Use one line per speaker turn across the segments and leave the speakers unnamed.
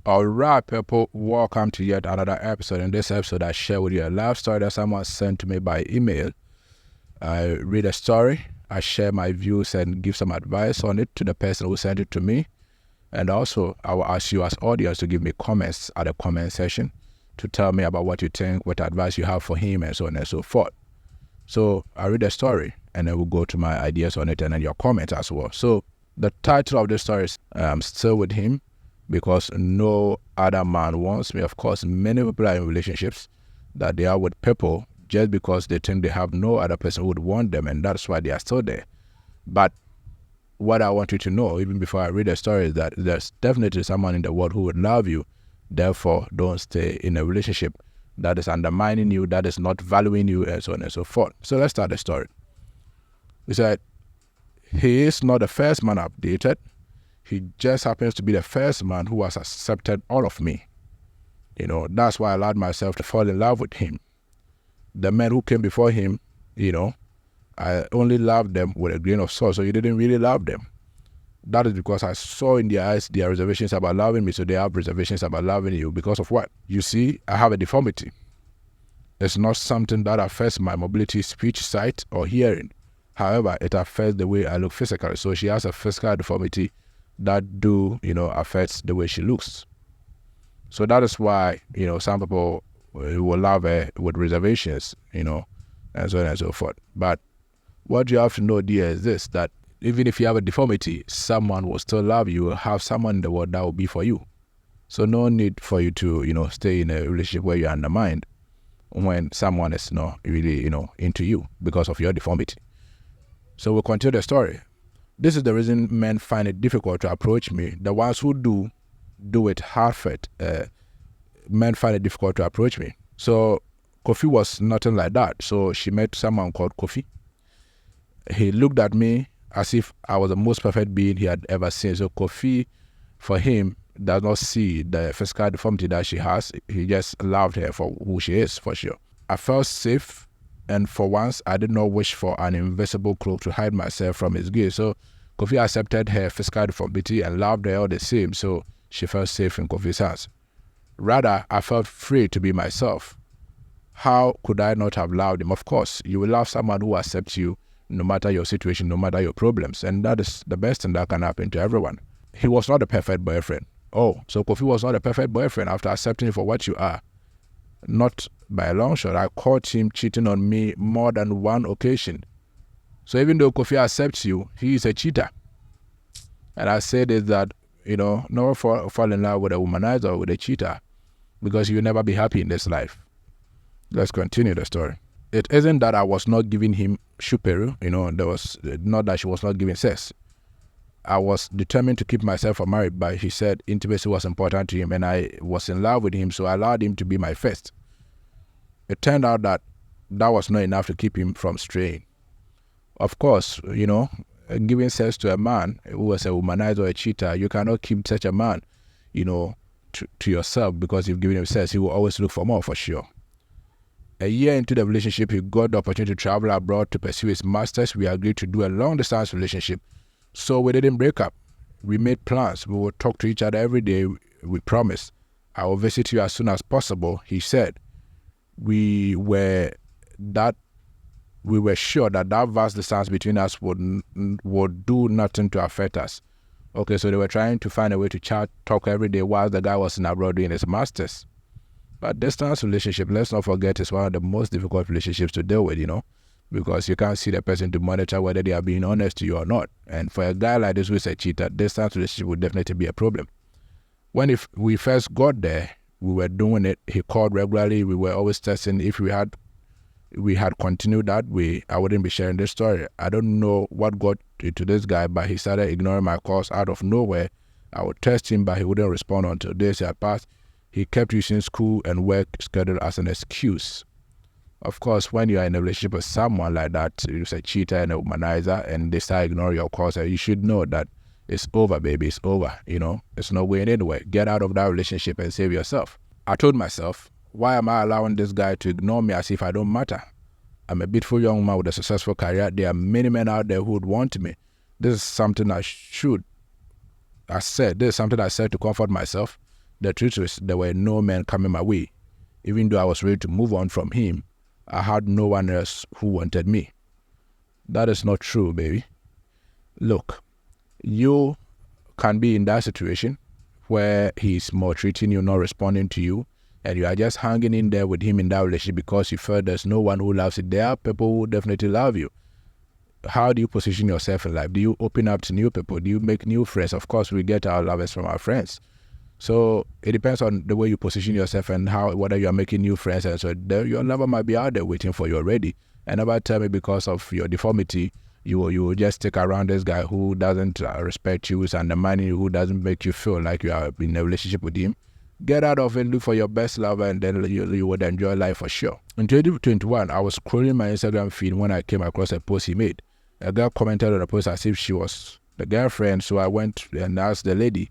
All right, people, welcome to yet another episode. In this episode, I share with you a love story that someone sent to me by email. I read a story, I share my views and give some advice on it to the person who sent it to me. And also, I will ask you as audience to give me comments at the comment section to tell me about what you think, what advice you have for him, and so on and so forth. So I read the story, and then we'll go to my ideas on it and then your comments as well. So the title of this story is I'm Still With Him Because No Other Man Wants Me. Of course, many people are in relationships that they are with people just because they think they have no other person who would want them, and that's why they are still there. But what I want you to know, even before I read the story, is that there's definitely someone in the world who would love you. Therefore, don't stay in a relationship that is undermining you, that is not valuing you, and so on and so forth. So let's start the story. He said, he is not the first man I've dated. He just happens to be the first man who has accepted all of me. That's why I allowed myself to fall in love with him. The men who came before him, I only loved them with a grain of salt, so you didn't really love them. That is because I saw in their eyes their reservations about loving me, so they have reservations about loving you. Because of what? You see, I have a deformity. It's not something that affects my mobility, speech, sight, or hearing. However, it affects the way I look physically. So she has a physical deformity that affects the way she looks. So that is why, some people will love her with reservations, and so on and so forth. But what you have to know, dear, is this, that even if you have a deformity, someone will still love you. You will have someone in the world that will be for you. So no need for you to, stay in a relationship where you're undermined when someone is not really, into you because of your deformity. So we'll continue the story. This is the reason men find it difficult to approach me. The ones who do it half-hearted. Men find it difficult to approach me. So Kofi was nothing like that. So she met someone called Kofi. He looked at me as if I was the most perfect being he had ever seen. So Kofi, for him, does not see the physical deformity that she has. He just loved her for who she is, for sure. I felt safe, and for once, I did not wish for an invisible cloak to hide myself from his gaze. So Kofi accepted her physical deformity and loved her all the same, so she felt safe in Kofi's hands. Rather, I felt free to be myself. How could I not have loved him? Of course, you will love someone who accepts you no matter your situation, no matter your problems, and that is the best thing that can happen to everyone. He was not a perfect boyfriend. Oh, so Kofi was not a perfect boyfriend after accepting you for what you are. Not by a long shot. I caught him cheating on me more than one occasion. So even though Kofi accepts you, he is a cheater. And I said is that, never fall in love with a womanizer or with a cheater, because you'll never be happy in this life. Let's continue the story. It isn't that I was not giving him shuperu, there was not that she was not giving sex. I was determined to keep myself from marriage, but he said intimacy was important to him and I was in love with him, so I allowed him to be my first. It turned out that was not enough to keep him from straying. Of course, giving sex to a man who was a womanizer or a cheater, you cannot keep such a man, to yourself, because you've given him sex. He will always look for more, for sure. A year into the relationship, he got the opportunity to travel abroad to pursue his master's. We agreed to do a long-distance relationship, so we didn't break up. We made plans. We would talk to each other every day. We promised. I will visit you as soon as possible, he said. We were sure that vast distance between us would do nothing to affect us. Okay, so they were trying to find a way to talk every day while the guy was in abroad doing his master's. But distance relationship, let's not forget, is one of the most difficult relationships to deal with, because you can't see the person to monitor whether they are being honest to you or not. And for a guy like this who is a cheater, distance relationship would definitely be a problem. When we first got there, we were doing it. He called regularly. We were always testing. If we had continued that way, I wouldn't be sharing this story. I don't know what got into this guy, but he started ignoring my calls out of nowhere. I would text him, but he wouldn't respond until days had passed. He kept using school and work schedule as an excuse. Of course, when you are in a relationship with someone like that, who's a cheater and a womanizer, and they start ignoring your calls, you should know that it's over, baby. It's over. It's not going anywhere. Get out of that relationship and save yourself. I told myself, why am I allowing this guy to ignore me as if I don't matter? I'm a beautiful young man with a successful career. There are many men out there who would want me. This is something I said to comfort myself. The truth is, there were no men coming my way. Even though I was ready to move on from him, I had no one else who wanted me. That is not true, baby. Look, you can be in that situation where he's maltreating you, not responding to you, and you are just hanging in there with him in that relationship because you feel there's no one who loves you. There are people who definitely love you. How do you position yourself in life? Do you open up to new people? Do you make new friends? Of course, we get our lovers from our friends. So it depends on the way you position yourself and whether you are making new friends. And so your lover might be out there waiting for you already. And never tell me because of your deformity, you will just stick around this guy who doesn't respect you, who's undermining you, who doesn't make you feel like you are in a relationship with him. Get out of it, look for your best lover, and then you would enjoy life for sure. In 2021, I was scrolling my Instagram feed when I came across a post he made. A girl commented on the post as if she was the girlfriend, so I went and asked the lady.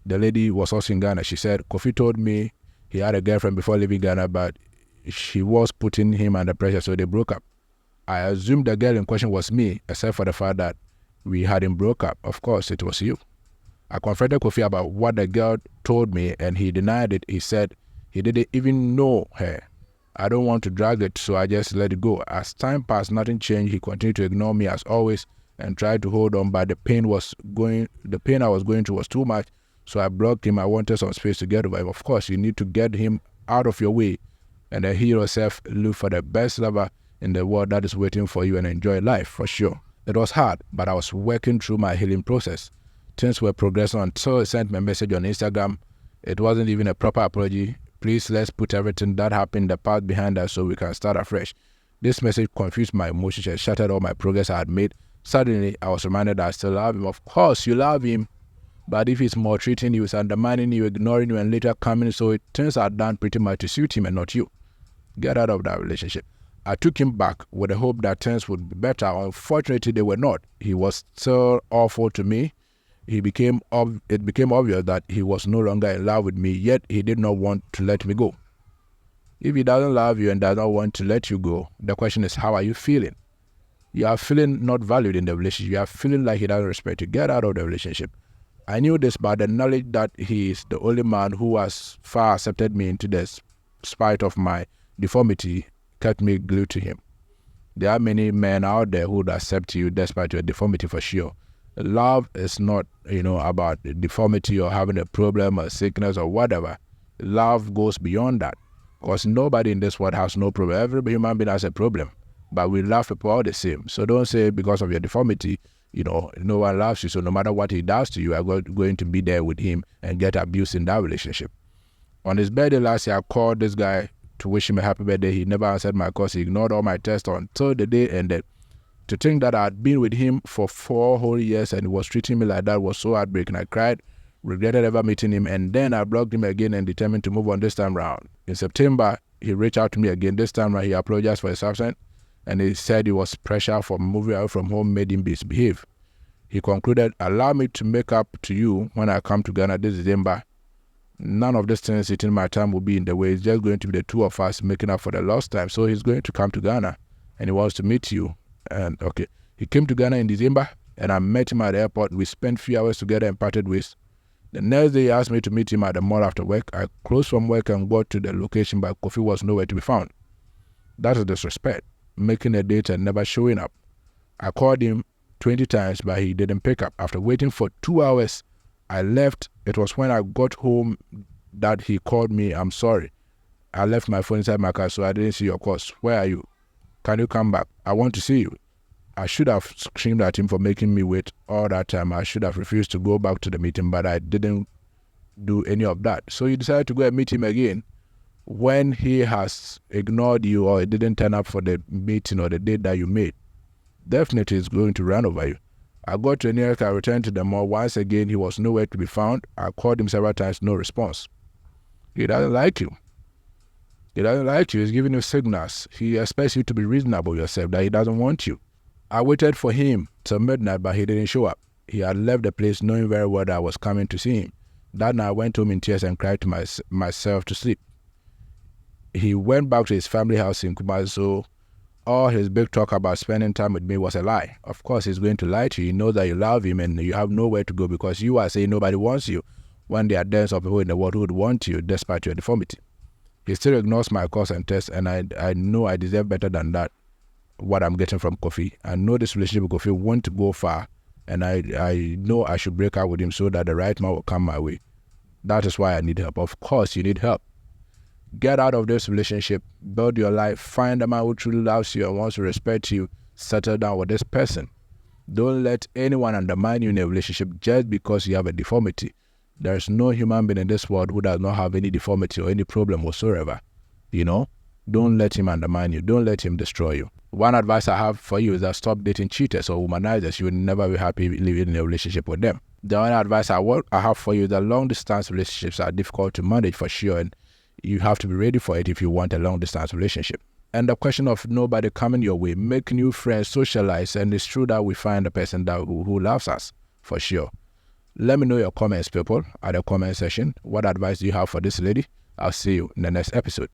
The lady was also in Ghana. She said, Kofi told me he had a girlfriend before leaving Ghana, but she was putting him under pressure, so they broke up. I assumed the girl in question was me, except for the fact that we hadn't broke up. Of course, it was you. I confronted Kofi about what the girl told me, and he denied it. He said he didn't even know her. I don't want to drag it, so I just let it go. As time passed, nothing changed. He continued to ignore me as always and tried to hold on, but the pain I was going through was too much, so I blocked him. I wanted some space to get over him. Of course, you need to get him out of your way, and then he yourself look for the best lover in the world that is waiting for you and enjoy life for sure. It was hard, but I was working through my healing process. Things were progressing until he sent me a message on Instagram. It wasn't even a proper apology. Please, let's put everything that happened in the past behind us so we can start afresh. This message confused my emotions and shattered all my progress I had made. Suddenly, I was reminded that I still love him. Of course, you love him. But if he's maltreating you, he's undermining you, ignoring you, and later coming, so things are done pretty much to suit him and not you. Get out of that relationship. I took him back with the hope that things would be better. Unfortunately, they were not. He was still awful to me. It became obvious that he was no longer in love with me, yet he did not want to let me go. If he doesn't love you and does not want to let you go, the question is, how are you feeling? You are feeling not valued in the relationship. You are feeling like he doesn't respect you. Get out of the relationship. I knew this, but the knowledge that he is the only man who has far accepted me into this, spite of my deformity, kept me glued to him. There are many men out there who would accept you despite your deformity for sure. Love is not, about deformity or having a problem or sickness or whatever. Love goes beyond that. Because nobody in this world has no problem. Every human being has a problem. But we love people all the same. So don't say because of your deformity, no one loves you. So no matter what he does to you, you are going to be there with him and get abused in that relationship. On his birthday last year, I called this guy to wish him a happy birthday. He never answered my calls. He ignored all my texts until the day ended. To think that I had been with him for 4 whole years and he was treating me like that was so heartbreaking. I cried, regretted ever meeting him, and then I blocked him again and determined to move on this time round. In September, he reached out to me again. This time round, he apologized for his absence, and he said it was pressure from moving away from home made him misbehave. He concluded, allow me to make up to you when I come to Ghana this December. None of these things sitting my time will be in the way. It's just going to be the two of us making up for the lost time. So he's going to come to Ghana and he wants to meet you. And okay, he came to Ghana in December and I met him at the airport. We spent a few hours together and parted ways. The next day he asked me to meet him at the mall after work. I closed from work and got to the location, but Kofi was nowhere to be found. That is disrespect, making a date and never showing up. I called him 20 times, but he didn't pick up. After waiting for 2 hours, I left. It was when I got home that he called me. I'm sorry. I left my phone inside my car, so I didn't see your calls. Where are you? Can you come back? I want to see you. I should have screamed at him for making me wait all that time. I should have refused to go back to the meeting, but I didn't do any of that. So you decided to go and meet him again when he has ignored you or he didn't turn up for the meeting or the date that you made. Definitely is going to run over you. I got to New York. I returned to the mall. Once again, he was nowhere to be found. I called him several times, no response. He doesn't like you. He doesn't like you. He's giving you signals. He expects you to be reasonable yourself, that he doesn't want you. I waited for him till midnight, but he didn't show up. He had left the place knowing very well that I was coming to see him. That night, I went home in tears and cried to myself to sleep. He went back to his family house in Kumasi, so all his big talk about spending time with me was a lie. Of course, he's going to lie to you. He knows that you love him and you have nowhere to go because you are saying nobody wants you. when there are dozens of people in the world who would want you despite your deformity. He still ignores my calls and texts, and I know I deserve better than that, what I'm getting from Kofi. I know this relationship with Kofi won't go far, and I know I should break up with him so that the right man will come my way. That is why I need help. Of course, you need help. Get out of this relationship, build your life, find a man who truly loves you and wants to respect you, settle down with this person. Don't let anyone undermine you in a relationship just because you have a deformity. There is no human being in this world who does not have any deformity or any problem whatsoever. Don't let him undermine you. Don't let him destroy you. One advice I have for you is that stop dating cheaters or womanizers. You will never be happy living in a relationship with them. The only advice I have for you is that long-distance relationships are difficult to manage for sure, and you have to be ready for it if you want a long-distance relationship. And the question of nobody coming your way, make new friends, socialize, and it's true that we find a person who loves us, for sure. Let me know your comments, people, at the comment section. What advice do you have for this lady? I'll see you in the next episode.